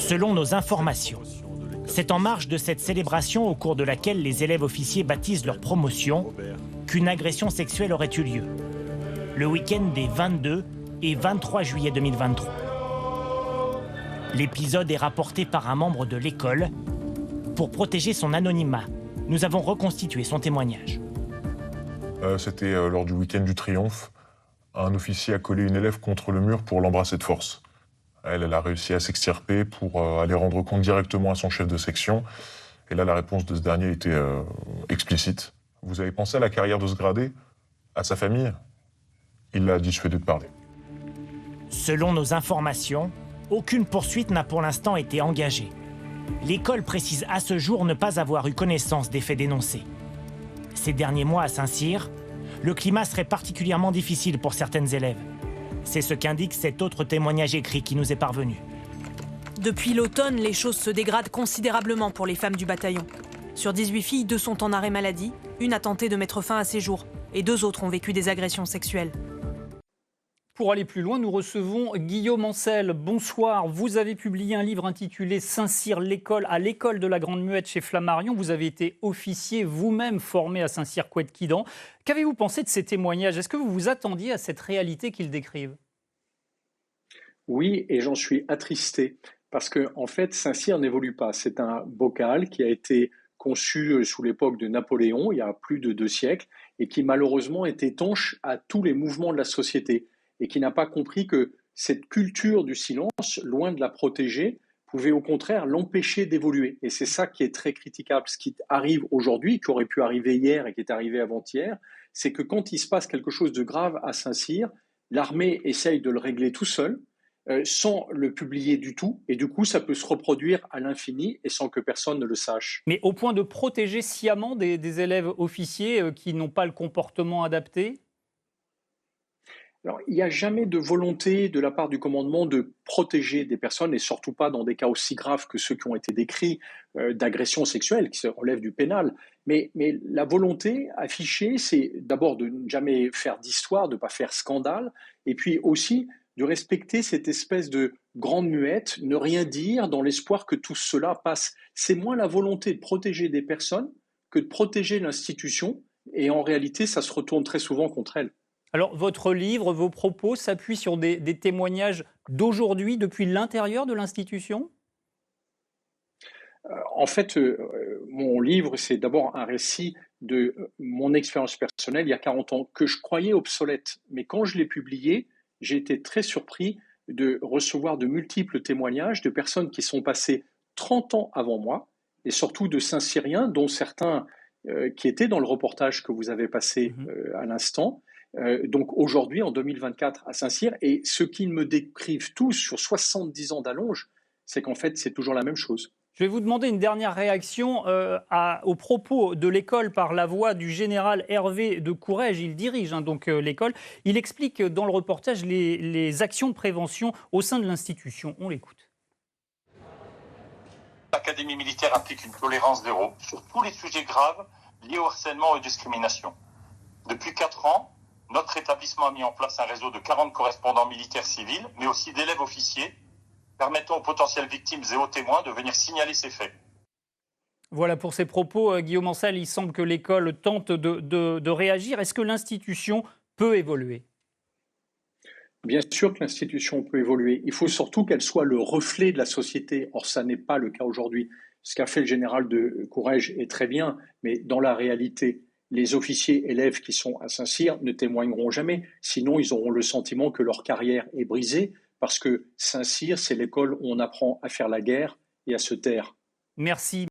Selon nos informations, c'est en marge de cette célébration au cours de laquelle les élèves officiers baptisent leur promotion qu'une agression sexuelle aurait eu lieu, le week-end des 22 et 23 juillet 2023. L'épisode est rapporté par un membre de l'école. Pour protéger son anonymat, nous avons reconstitué son témoignage. C'était lors du week-end du Triomphe. Un officier a collé une élève contre le mur pour l'embrasser de force. Elle a réussi à s'extirper pour aller rendre compte directement à son chef de section. Et là, la réponse de ce dernier était explicite. Vous avez pensé à la carrière de ce gradé? À sa famille? Il l'a dissuadé de parler. Selon nos informations, aucune poursuite n'a pour l'instant été engagée. L'école précise à ce jour ne pas avoir eu connaissance des faits dénoncés. Ces derniers mois à Saint-Cyr, le climat serait particulièrement difficile pour certaines élèves. C'est ce qu'indique cet autre témoignage écrit qui nous est parvenu. Depuis l'automne, les choses se dégradent considérablement pour les femmes du bataillon. Sur 18 filles, 2 sont en arrêt maladie, une a tenté de mettre fin à ses jours et 2 autres ont vécu des agressions sexuelles. Pour aller plus loin, nous recevons Guillaume Ancel. Bonsoir, vous avez publié un livre intitulé « Saint-Cyr, l'école » à l'école de la Grande Muette chez Flammarion. Vous avez été officier vous-même formé à Saint-Cyr-Couët-Quidan. Qu'avez-vous pensé de ces témoignages? Est-ce que vous vous attendiez à cette réalité qu'ils décrivent? Oui, et j'en suis attristé, parce que en fait, Saint-Cyr n'évolue pas. C'est un bocal qui a été conçu sous l'époque de Napoléon, il y a plus de 2 siècles, et qui malheureusement est étanche à tous les mouvements de la société, et qui n'a pas compris que cette culture du silence, loin de la protéger, pouvait au contraire l'empêcher d'évoluer. Et c'est ça qui est très critiquable. Ce qui arrive aujourd'hui, qui aurait pu arriver hier et qui est arrivé avant-hier, c'est que quand il se passe quelque chose de grave à Saint-Cyr, l'armée essaye de le régler tout seul, sans le publier du tout, et du coup ça peut se reproduire à l'infini et sans que personne ne le sache. Mais au point de protéger sciemment des élèves officiers qui n'ont pas le comportement adapté? Alors, il n'y a jamais de volonté de la part du commandement de protéger des personnes, et surtout pas dans des cas aussi graves que ceux qui ont été décrits d'agression sexuelle, qui se relèvent du pénal. Mais la volonté affichée, c'est d'abord de ne jamais faire d'histoire, de ne pas faire scandale, et puis aussi de respecter cette espèce de grande muette, ne rien dire dans l'espoir que tout cela passe. C'est moins la volonté de protéger des personnes que de protéger l'institution, et en réalité, ça se retourne très souvent contre elle. Alors, votre livre, vos propos s'appuient sur des témoignages d'aujourd'hui, depuis l'intérieur de l'institution? En fait, mon livre, c'est d'abord un récit de mon expérience personnelle il y a 40 ans, que je croyais obsolète. Mais quand je l'ai publié, j'ai été très surpris de recevoir de multiples témoignages de personnes qui sont passées 30 ans avant moi, et surtout de Saint-Cyriens, dont certains qui étaient dans le reportage que vous avez passé à l'instant. Donc aujourd'hui, en 2024, à Saint-Cyr, et ce qu'ils me décrivent tous sur 70 ans d'allonge, c'est qu'en fait, c'est toujours la même chose. Je vais vous demander une dernière réaction aux propos de l'école par la voix du général Hervé de Courrèges. Il dirige donc l'école. Il explique dans le reportage les actions de prévention au sein de l'institution. On l'écoute. L'Académie militaire applique une tolérance zéro sur tous les sujets graves liés au harcèlement et aux discriminations. Depuis 4 ans, notre établissement a mis en place un réseau de 40 correspondants militaires civils, mais aussi d'élèves officiers, permettant aux potentielles victimes et aux témoins de venir signaler ces faits. Voilà pour ces propos, Guillaume Ancel. Il semble que l'école tente de réagir. Est-ce que l'institution peut évoluer? Bien sûr que l'institution peut évoluer. Il faut surtout qu'elle soit le reflet de la société. Or, ça n'est pas le cas aujourd'hui. Ce qu'a fait le général de Courrèges est très bien, mais dans la réalité, les officiers élèves qui sont à Saint-Cyr ne témoigneront jamais. Sinon, ils auront le sentiment que leur carrière est brisée, parce que Saint-Cyr, c'est l'école où on apprend à faire la guerre et à se taire. Merci.